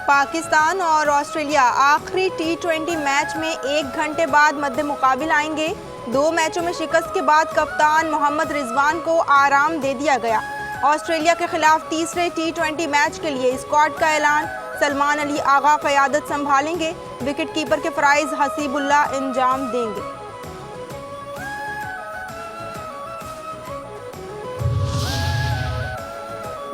پاکستان اور آسٹریلیا آخری ٹی20 میچ میں 1 گھنٹے بعد مد مقابل آئیں گے۔ 2 میچوں میں شکست کے بعد کپتان محمد رضوان کو آرام دے دیا گیا۔ آسٹریلیا کے خلاف تیسرے ٹی20 میچ کے لیے اسکواڈ کا اعلان۔ سلمان علی آغا قیادت سنبھالیں گے۔ وکٹ کیپر کے فرائض حسیب اللہ انجام دیں گے۔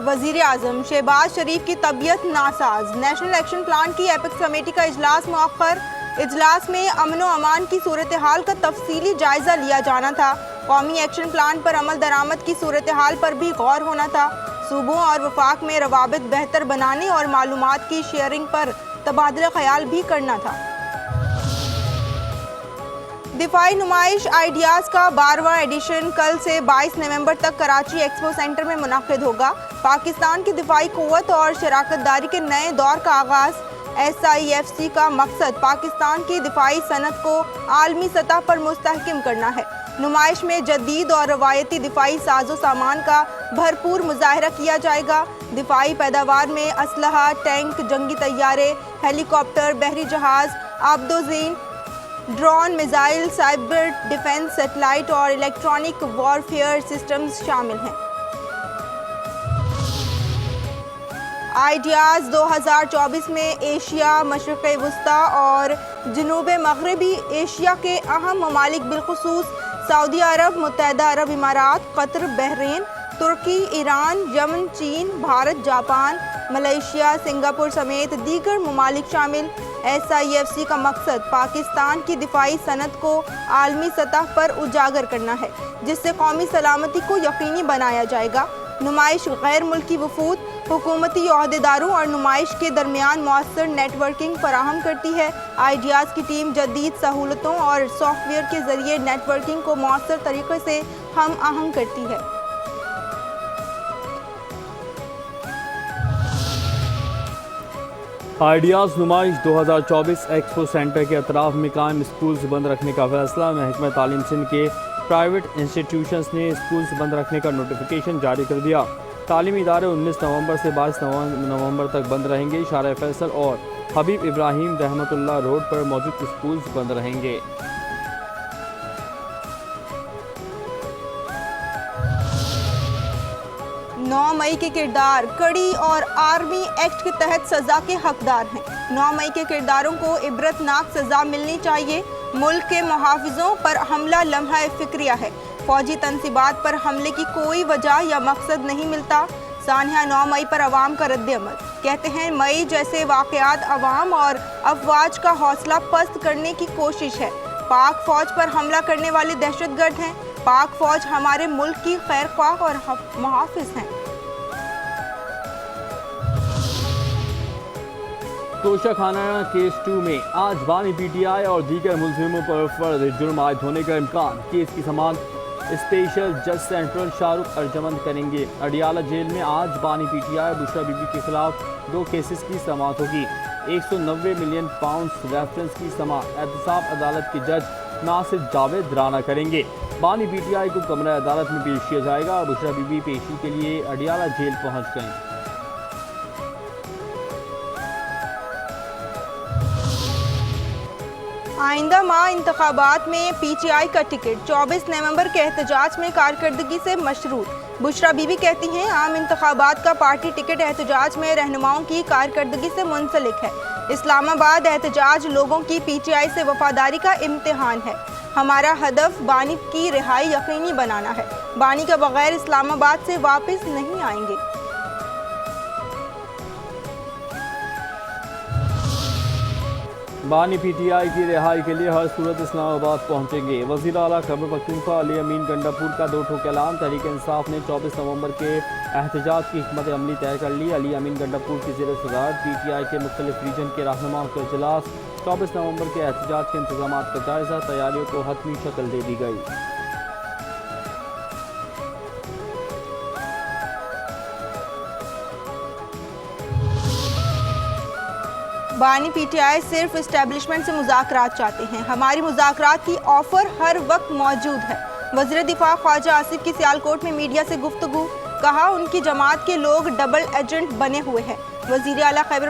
وزیر اعظم شہباز شریف کی طبیعت ناساز۔ نیشنل ایکشن پلان کی ایپیکس کمیٹی کا اجلاس مؤخر۔ اجلاس میں امن و امان کی صورتحال کا تفصیلی جائزہ لیا جانا تھا۔ قومی ایکشن پلان پر عمل درآمد کی صورتحال پر بھی غور ہونا تھا۔ صوبوں اور وفاق میں روابط بہتر بنانے اور معلومات کی شیئرنگ پر تبادلہ خیال بھی کرنا تھا۔ دفاعی نمائش آئیڈیاز کا 12واں ایڈیشن کل سے 22 نومبر تک کراچی ایکسپو سینٹر میں منعقد ہوگا۔ پاکستان کی دفاعی قوت اور شراکت داری کے نئے دور کا آغاز۔ SIFC کا مقصد پاکستان کی دفاعی صنعت کو عالمی سطح پر مستحکم کرنا ہے۔ نمائش میں جدید اور روایتی دفاعی ساز و سامان کا بھرپور مظاہرہ کیا جائے گا۔ دفاعی پیداوار میں اسلحہ، ٹینک، جنگی طیارے، ہیلی کاپٹر، بحری جہاز، آبدوزین، drone, missile, cyber defence, satellite اور الیکٹرانک وارفیئر سسٹمز شامل ہیں۔ آئیڈیاز 2024 میں ایشیا، مشرق وسطیٰ اور جنوب مغربی ایشیا کے اہم ممالک بالخصوص سعودی عرب، متحدہ عرب امارات، قطر، بحرین، ترکی، ایران، یمن، چین، بھارت، جاپان، ملائیشیا، سنگاپور سمیت دیگر ممالک شامل۔ SIFC کا مقصد پاکستان کی دفاعی صنعت کو عالمی سطح پر اجاگر کرنا ہے، جس سے قومی سلامتی کو یقینی بنایا جائے گا۔ نمائش غیر ملکی وفود، حکومتی عہدیداروں اور نمائش کے درمیان مؤثر نیٹ ورکنگ فراہم کرتی ہے۔ آئیڈیاز کی ٹیم جدید سہولتوں اور سافٹ ویئر کے ذریعے نیٹ ورکنگ کو مؤثر طریقے سے ہم آہنگ کرتی ہے۔ آئیڈیاز نمائش 2024 ایکسپو سینٹر کے اطراف میں قائم اسکولز بند رکھنے کا فیصلہ۔ محکمہ تعلیم سندھ کے پرائیویٹ انسٹیٹیوشنز نے اسکولز بند رکھنے کا نوٹیفیکیشن جاری کر دیا۔ تعلیمی ادارے 19 نومبر سے 22 نومبر تک بند رہیں گے۔ شارع فیصل اور حبیب ابراہیم رحمت اللہ روڈ پر موجود اسکولز بند رہیں گے۔ 9 مئی کے کردار کڑی اور آرمی ایکٹ کے تحت سزا کے حقدار ہیں۔ 9 مئی کے کرداروں کو عبرتناک سزا ملنی چاہیے۔ ملک کے محافظوں پر حملہ لمحہ فکریہ ہے۔ فوجی تنصیبات پر حملے کی کوئی وجہ یا مقصد نہیں ملتا۔ سانحہ 9 مئی پر عوام کا رد عمل، کہتے ہیں مئی جیسے واقعات عوام اور افواج کا حوصلہ پست کرنے کی کوشش ہے۔ پاک فوج پر حملہ کرنے والے دہشت گرد ہیں۔ پاک فوج ہمارے ملک کی خیر خواہ اور محافظ ہیں۔ توشہ خانہ کیس 2 میں آج بانی PTI اور دیگر ملزموں پر فرد جرم عائد ہونے کا امکان۔ کیس کی سماعت اسپیشل جج سینٹرل شاہ رخ ارجمند کریں گے۔ اڈیالہ جیل میں آج بانی PTI بشرا بی بی کے خلاف 2 کیسز کی سماعت ہوگی۔ 190 ملین پاؤنڈز ریفرنس کی سماعت احتساب عدالت کے جج ناصر جاوید رانا کریں گے۔ بانی PTI کو کمرہ عدالت میں پیش کیا جائے گا۔ بشرا بی بی پیشی کے لیے اڈیالہ جیل پہنچ گئیں۔ آئندہ ماہ انتخابات میں PTI کا ٹکٹ 24 نومبر کے احتجاج میں کارکردگی سے مشروط۔ بشرا بی بی کہتی ہیں عام انتخابات کا پارٹی ٹکٹ احتجاج میں رہنماؤں کی کارکردگی سے منسلک ہے۔ اسلام آباد احتجاج لوگوں کی PTI سے وفاداری کا امتحان ہے۔ ہمارا ہدف بانی کی رہائی یقینی بنانا ہے۔ بانی کے بغیر اسلام آباد سے واپس نہیں آئیں گے۔ بانی PTI کی رہائی کے لیے ہر صورت اسلام آباد پہنچیں گے۔ وزیر اعلیٰ خیبر پختونخوا علی امین گنڈاپور کا 2 ٹوک اعلان۔ تحریک انصاف نے 24 نومبر کے احتجاج کی حکمت عملی طے کر لی۔ علی امین گنڈاپور کی زیر صدارت PTI کے مختلف ریجن کے رہنماؤں کا اجلاس۔ 24 نومبر کے احتجاج کے انتظامات کا جائزہ، تیاریوں کو حتمی شکل دے دی گئی۔ بانی PTI صرف اسٹیبلشمنٹ سے مذاکرات چاہتے ہیں۔ ہماری مذاکرات کی آفر ہر وقت موجود ہے۔ وزیر دفاع خواجہ آصف کی سیالکوٹ میں میڈیا سے گفتگو، کہا ان کی جماعت کے لوگ ڈبل ایجنٹ بنے ہوئے ہیں۔ وزیر اعلیٰ خیبر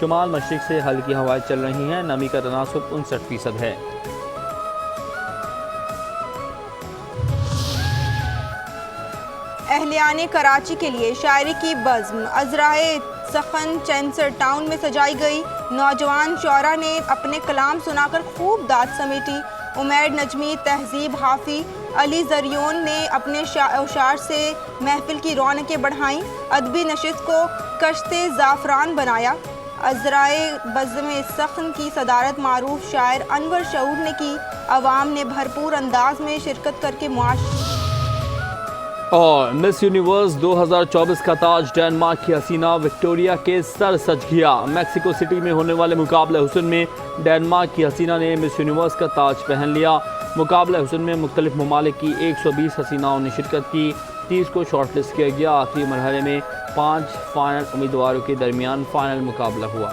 شمال مشرق سے ہلکی ہوائیں چل رہی ہیں، نمی کا تناسب 59% ہے۔ اہلیان کراچی کے لیے شاعری کی بزم عذرائے سخن چینسر ٹاؤن میں سجائی گئی۔ نوجوان شعراء نے اپنے کلام سنا کر خوب داد سمیٹی۔ عمیر نجمی، تہذیب حافی، علی زریون نے اپنے اشعار سے محفل کی رونقیں بڑھائیں، ادبی نشست کو کشت زعفران بنایا۔ عذرائے بزم سخن کی صدارت معروف شاعر انور شعور نے کی۔ عوام نے بھرپور انداز میں شرکت کر کے اور مس یونیورس 2024 کا تاج ڈنمارک کی حسینہ وکٹوریا کے سر سج گیا۔ میکسیکو سٹی میں ہونے والے مقابلہ حسن میں ڈنمارک کی حسینہ نے مس یونیورس کا تاج پہن لیا۔ مقابلہ حسن میں مختلف ممالک کی 120 حسیناؤں نے شرکت کی۔ 30 کو شارٹ لسٹ کیا گیا۔ آخری مرحلے میں 5 فائنل امیدواروں کے درمیان فائنل مقابلہ ہوا۔